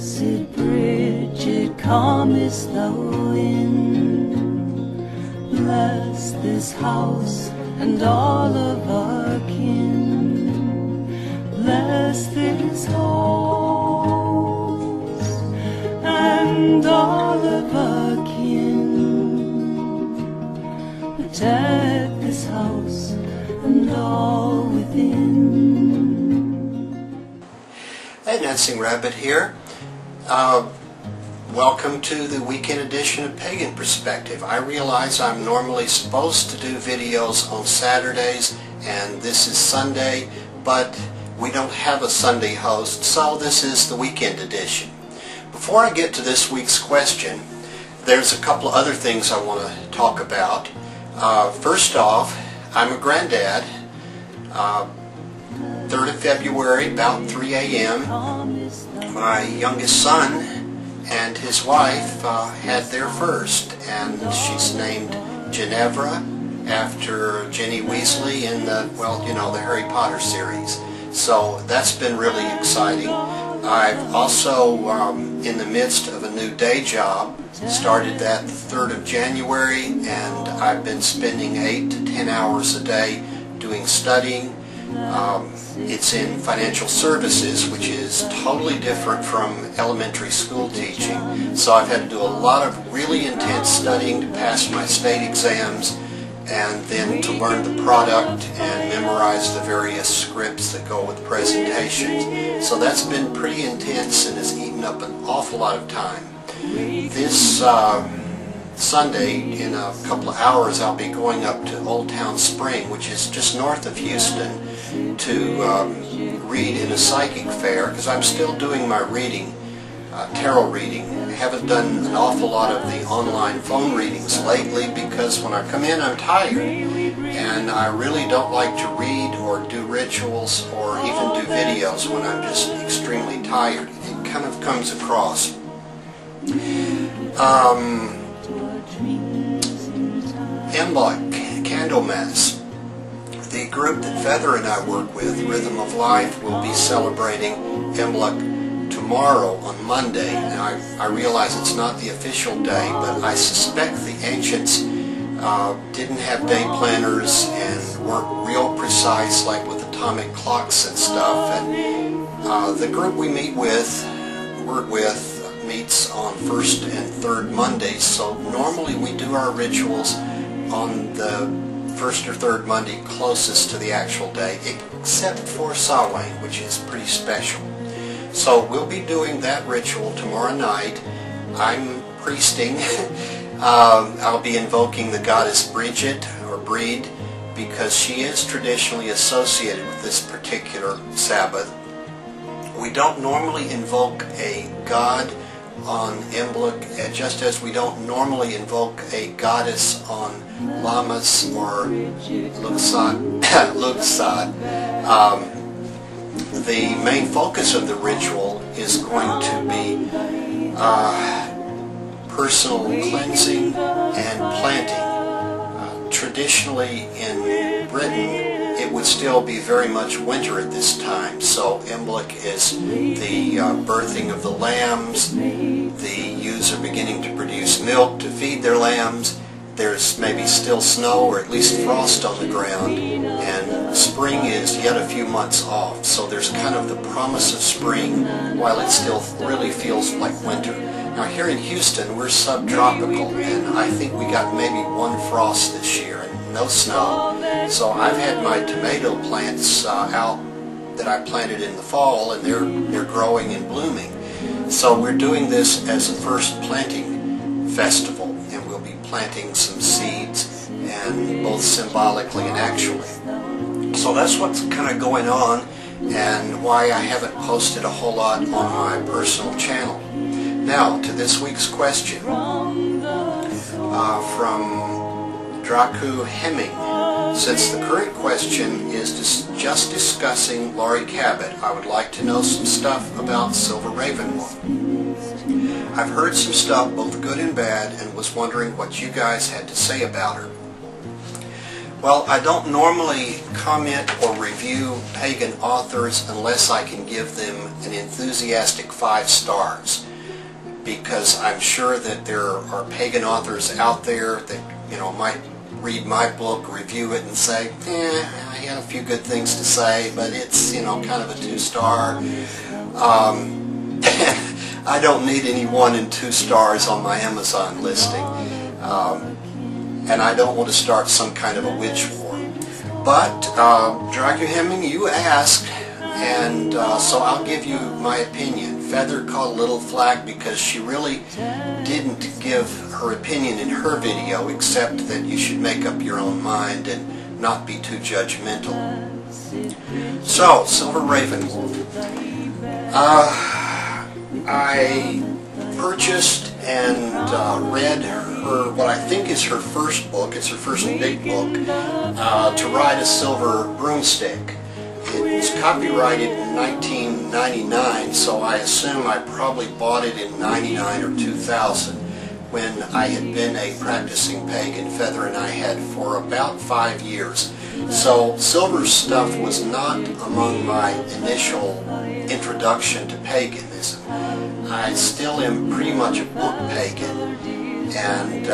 Blessed Bridget, calmest the wind. Bless this house and all of our kin. Bless this house and all of our kin. Protect this house and all within. Hey, Dancing Rabbit here. Welcome to the weekend edition of Pagan Perspective. I realize I'm normally supposed to do videos on Saturdays, and this is Sunday, but we don't have a Sunday host, so this is the weekend edition. Before I get to this week's question, there's a couple of other things I want to talk about. First off, I'm a granddad. 3rd of February, about 3 a.m., my youngest son and his wife had their first, and she's named Ginevra after Ginny Weasley in the, well, you know, the Harry Potter series. So that's been really exciting. I've also, in the midst of a new day job, started that the 3rd of January, and I've been spending 8 to 10 hours a day doing studying. It's in financial services, which is totally different from elementary school teaching. So I've had to do a lot of really intense studying to pass my state exams, and then to learn the product and memorize the various scripts that go with presentations. So that's been pretty intense and has eaten up an awful lot of time. This Sunday, in a couple of hours, I'll be going up to Old Town Spring, which is just north of Houston, to read in a psychic fair, because I'm still doing my reading, tarot reading. I haven't done an awful lot of the online phone readings lately because when I come in I'm tired, and I really don't like to read or do rituals or even do videos when I'm just extremely tired. It kind of comes across. Imbolc, Candlemas. The group that Feather and I work with, Rhythm of Life, will be celebrating Imbolc tomorrow on Monday. And I realize it's not the official day, but I suspect the ancients didn't have day planners and weren't real precise like with atomic clocks and stuff. And the group we work with, meets on 1st and 3rd Mondays, so normally we do our rituals on the 1st or 3rd Monday closest to the actual day, except for Samhain, which is pretty special. So we'll be doing that ritual tomorrow night. I'm priesting. I'll be invoking the goddess Bridget, or Breed, because she is traditionally associated with this particular Sabbath. We don't normally invoke a god on Imbolc, just as we don't normally invoke a goddess on Lammas or Luxad. The main focus of the ritual is going to be personal cleansing and planting. Traditionally in Britain, it would still be very much winter at this time, so Imbolc is the birthing of the lambs. The ewes are beginning to produce milk to feed their lambs. There's maybe still snow or at least frost on the ground, and spring is yet a few months off, so there's kind of the promise of spring while it still really feels like winter. Now here in Houston we're subtropical, and I think we got maybe one frost this year and no snow. So I've had my tomato plants out that I planted in the fall, and they're growing and blooming. So we're doing this as a first planting festival, and we'll be planting some seeds, and both symbolically and actually. So that's what's kind of going on, and why I haven't posted a whole lot on my personal channel. Now to this week's question from Draku Hemming. Since the current question is just discussing Laurie Cabot, I would like to know some stuff about Silver Ravenwolf. I've heard some stuff, both good and bad, and was wondering what you guys had to say about her. Well, I don't normally comment or review pagan authors unless I can give them an enthusiastic 5 stars, because I'm sure that there are pagan authors out there that, you know, might read my book, review it, and say, I had a few good things to say, but it's, you know, kind of a 2-star. I don't need any 1 and 2 stars on my Amazon listing. And I don't want to start some kind of a witch war. But, Dragu Hemming, you asked, and so I'll give you my opinion. Feather called Little Flack because she really didn't give her opinion in her video, except that you should make up your own mind and not be too judgmental. So, Silver Ravenwolf. I purchased and read her, what I think is her first book. It's her first big book, To Ride a Silver Broomstick. It was copyrighted in 1999, so I assume I probably bought it in 99 or 2000, when I had been a practicing pagan. Feather and I had for about 5 years. So Silver's stuff was not among my initial introduction to paganism. I still am pretty much a book pagan, and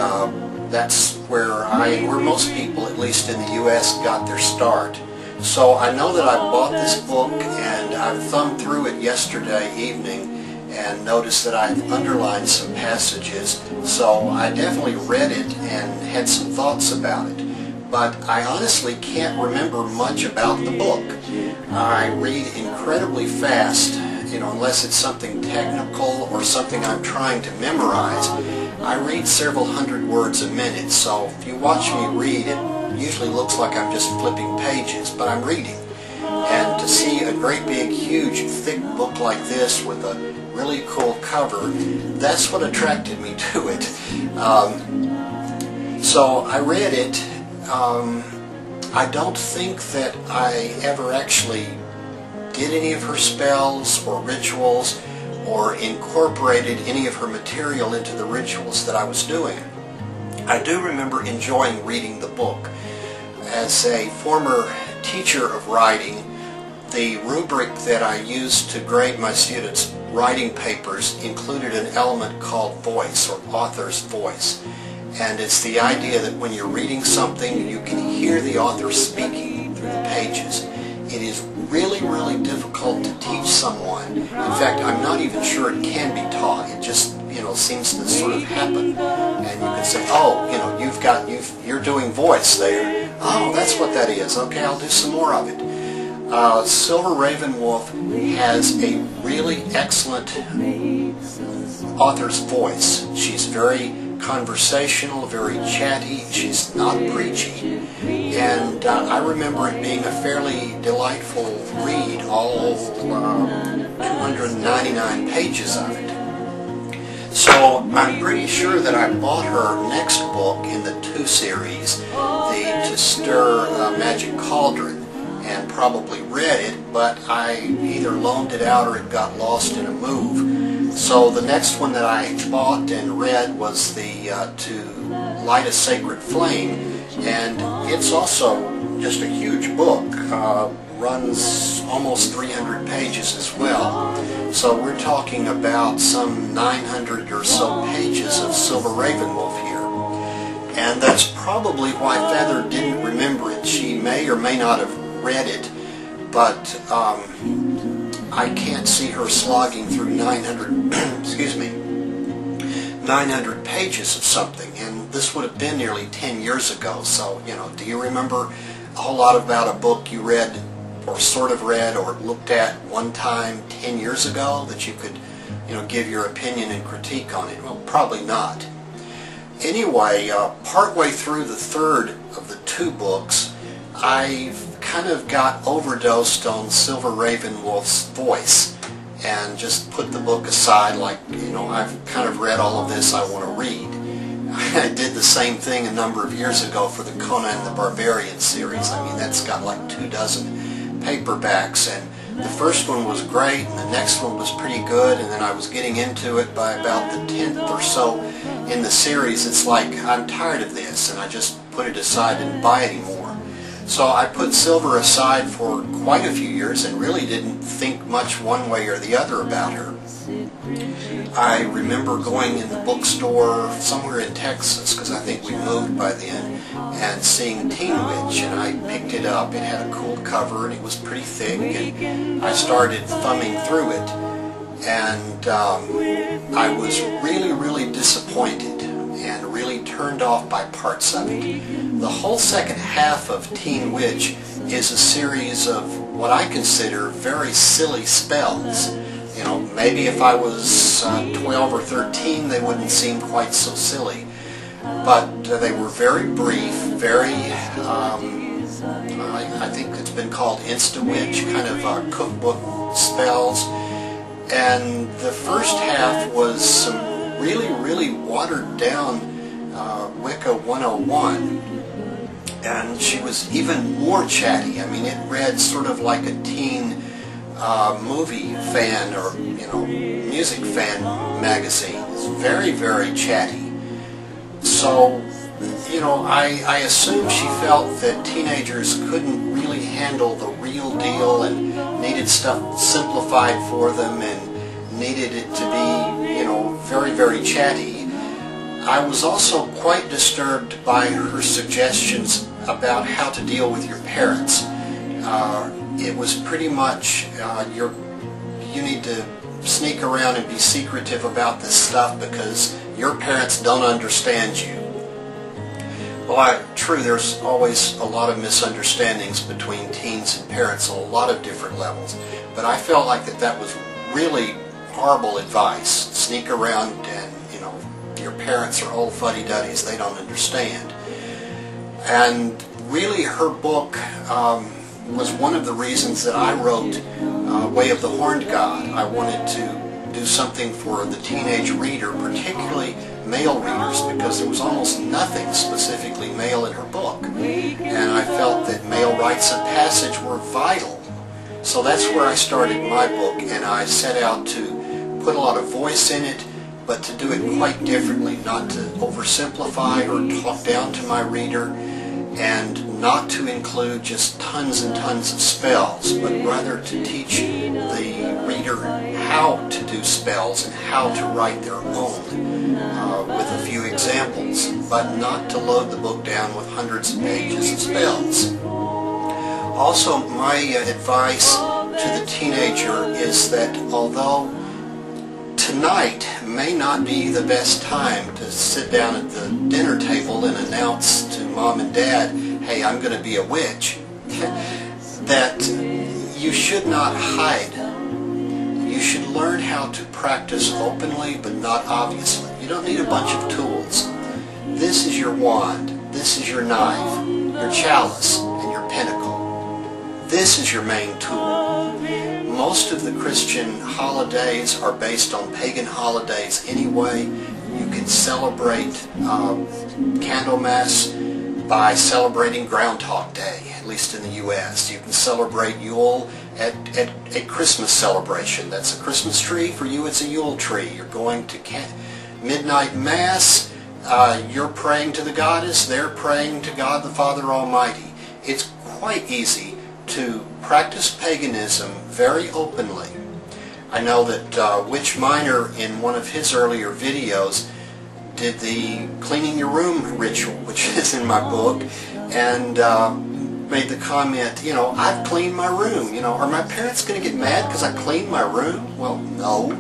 that's where most people, at least in the U.S., got their start. So I know that I bought this book, and I thumbed through it yesterday evening and noticed that I've underlined some passages, so I definitely read it and had some thoughts about it. But I honestly can't remember much about the book. I read incredibly fast, you know, unless it's something technical or something I'm trying to memorize. I read several hundred words a minute, so if you watch me read, it usually looks like I'm just flipping pages, but I'm reading. And to see a great big, huge, thick book like this with a really cool cover, that's what attracted me to it. So I read it. I don't think that I ever actually did any of her spells or rituals or incorporated any of her material into the rituals that I was doing. I do remember enjoying reading the book. As a former teacher of writing, the rubric that I used to grade my students' writing papers included an element called voice, or author's voice. And it's the idea that when you're reading something, you can hear the author speaking through the pages. It is really, really difficult to teach someone. In fact, I'm not even sure it can be taught. It just, you know, seems to sort of happen. And you can say, oh, you know, you're doing voice there. Oh, that's what that is. Okay, I'll do some more of it. Silver Ravenwolf has a really excellent author's voice. She's very conversational, very chatty. She's not preachy. And I remember it being a fairly delightful read, all 299 pages of it. So I'm pretty sure that I bought her next book in the 2 series, the To Stir Magic Cauldron, and probably read it, but I either loaned it out or it got lost in a move. So the next one that I bought and read was the To Light a Sacred Flame, and it's also just a huge book. Runs almost 300 pages as well. So we're talking about some 900 or so pages of Silver Ravenwolf here. And that's probably why Feather didn't remember it. She may or may not have read it, but I can't see her slogging through 900 excuse me, 900 pages of something, and this would have been nearly 10 years ago. So, you know, do you remember a whole lot about a book you read or sort of read or looked at one time 10 years ago that you could, you know, give your opinion and critique on it? Well, probably not. Anyway, partway through the 3rd of the 2 books, I've kind of got overdosed on Silver Ravenwolf's voice and just put the book aside, like, you know, I've kind of read all of this I want to read. I did the same thing a number of years ago for the Conan the Barbarian series. I mean, that's got like 24 paperbacks, and the first one was great, and the next one was pretty good, and then I was getting into it by about the 10th or so in the series. It's like, I'm tired of this, and I just put it aside and didn't buy it anymore. So I put Silver aside for quite a few years and really didn't think much one way or the other about her. I remember going in the bookstore somewhere in Texas, because I think we moved by then, and seeing Teen Witch, and I picked it up. It had a cool cover and it was pretty thick, and I started thumbing through it, and I was really disappointed and really turned off by parts of it. The whole second half of Teen Witch is a series of what I consider very silly spells. You know, maybe if I was 12 or 13 they wouldn't seem quite so silly. But they were very brief, very, I think it's been called Insta-Witch, kind of cookbook spells. And the first half was some really watered down Wicca 101, and she was even more chatty. I mean, it read sort of like a teen movie fan or, you know, music fan magazine. It's very chatty. So, you know, I assume she felt that teenagers couldn't really handle the real deal and needed stuff simplified for them and needed it to be, you know, very chatty. I was also quite disturbed by her suggestions about how to deal with your parents. It was pretty much you need to sneak around and be secretive about this stuff because your parents don't understand you. Well, true, there's always a lot of misunderstandings between teens and parents on a lot of different levels, but I felt like that was really horrible advice. Sneak around and, you know, your parents are old fuddy-duddies, they don't understand. And really her book was one of the reasons that I wrote Way of the Horned God. I wanted to do something for the teenage reader, particularly male readers, because there was almost nothing specifically male in her book. And I felt that male rites of passage were vital. So that's where I started my book, and I set out to put a lot of voice in it, but to do it quite differently, not to oversimplify or talk down to my reader, and not to include just tons and tons of spells, but rather to teach the reader how to do spells and how to write their own with a few examples, but not to load the book down with hundreds of pages of spells. Also, my advice to the teenager is that although tonight may not be the best time to sit down at the dinner table and announce to mom and dad, hey, I'm going to be a witch, that you should not hide. You should learn how to practice openly but not obviously. You don't need a bunch of tools. This is your wand, this is your knife, your chalice, and your pentacle. This is your main tool. Most of the Christian holidays are based on pagan holidays anyway. You can celebrate Candlemas by celebrating Groundhog Day, at least in the U.S. You can celebrate Yule at a Christmas celebration. That's a Christmas tree. For you, it's a Yule tree. You're going to midnight Mass. You're praying to the goddess. They're praying to God the Father Almighty. It's quite easy to practice paganism very openly. I know that Witch Miner, in one of his earlier videos, did the cleaning your room ritual, which is in my book, and made the comment, you know, I've cleaned my room. You know, are my parents going to get mad because I cleaned my room? Well, no.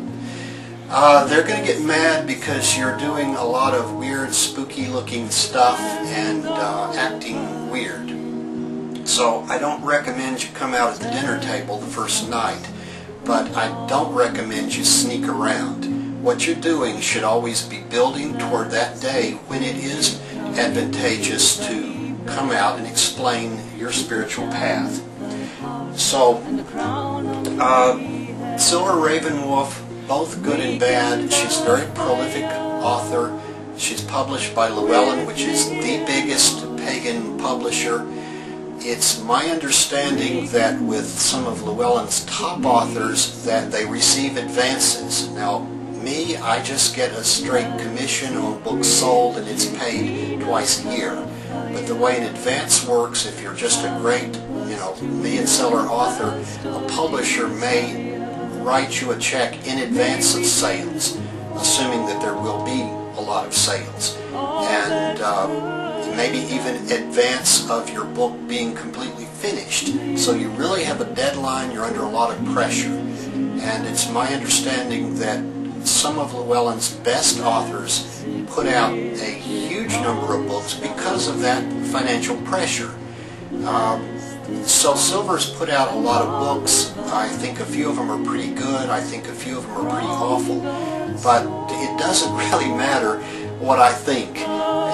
They're going to get mad because you're doing a lot of weird, spooky looking stuff and acting weird. So I don't recommend you come out at the dinner table the first night, but I don't recommend you sneak around. What you're doing should always be building toward that day when it is advantageous to come out and explain your spiritual path. So, Silver Ravenwolf, both good and bad. She's a very prolific author. She's published by Llewellyn, which is the biggest pagan publisher. It's my understanding that with some of Llewellyn's top authors that they receive advances. Now, I just get a straight commission on books sold, and it's paid twice a year. But the way an advance works, if you're just a great, million-seller author, a publisher may write you a check in advance of sales, assuming that there will be a lot of sales, and maybe even advance of your book being completely finished. So you really have a deadline, you're under a lot of pressure. And it's my understanding that some of Llewellyn's best authors put out a huge number of books because of that financial pressure. So Silver's put out a lot of books. I think a few of them are pretty good. I think a few of them are pretty awful. But it doesn't really matter what I think.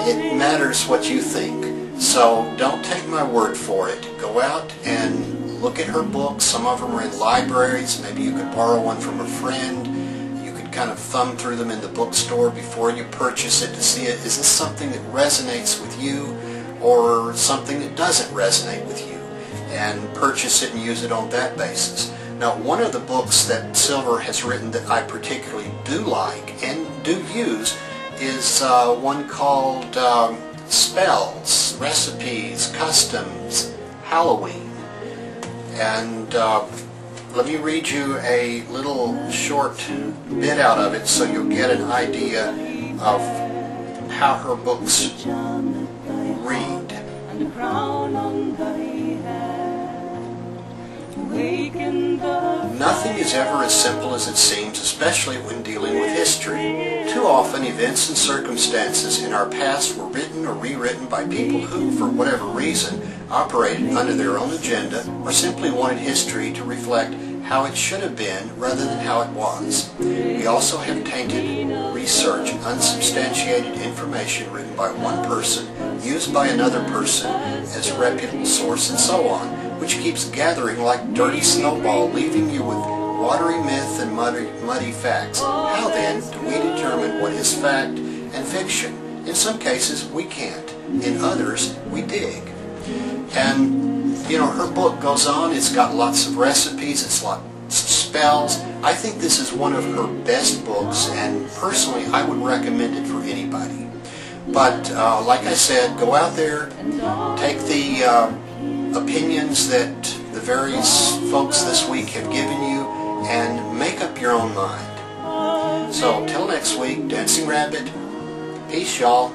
It matters what you think. So don't take my word for it. Go out and look at her books. Some of them are in libraries. Maybe you could borrow one from a friend. You could kind of thumb through them in the bookstore before you purchase it to see it. Is this something that resonates with you or something that doesn't resonate with you? And purchase it and use it on that basis. Now, one of the books that Silver has written that I particularly do like and do use is one called Spells, Recipes, Customs, Halloween. And let me read you a little short bit out of it so you'll get an idea of how her books read. Nothing is ever as simple as it seems, especially when dealing with history. Too often, events and circumstances in our past were written or rewritten by people who, for whatever reason, operated under their own agenda or simply wanted history to reflect how it should have been rather than how it was. We also have tainted research and unsubstantiated information written by one person, used by another person as a reputable source, and so on, which keeps gathering like dirty snowball, leaving you with watery myth and muddy facts. How then do we determine what is fact and fiction? In some cases we can't. In others we dig. And her book goes on. It's got lots of recipes. It's lots of spells. I think this is one of her best books, and personally I would recommend it for anybody. But like I said, go out there, take the opinions that the various folks this week have given you and make up your own mind. So till next week, Dancing Rabbit, peace y'all.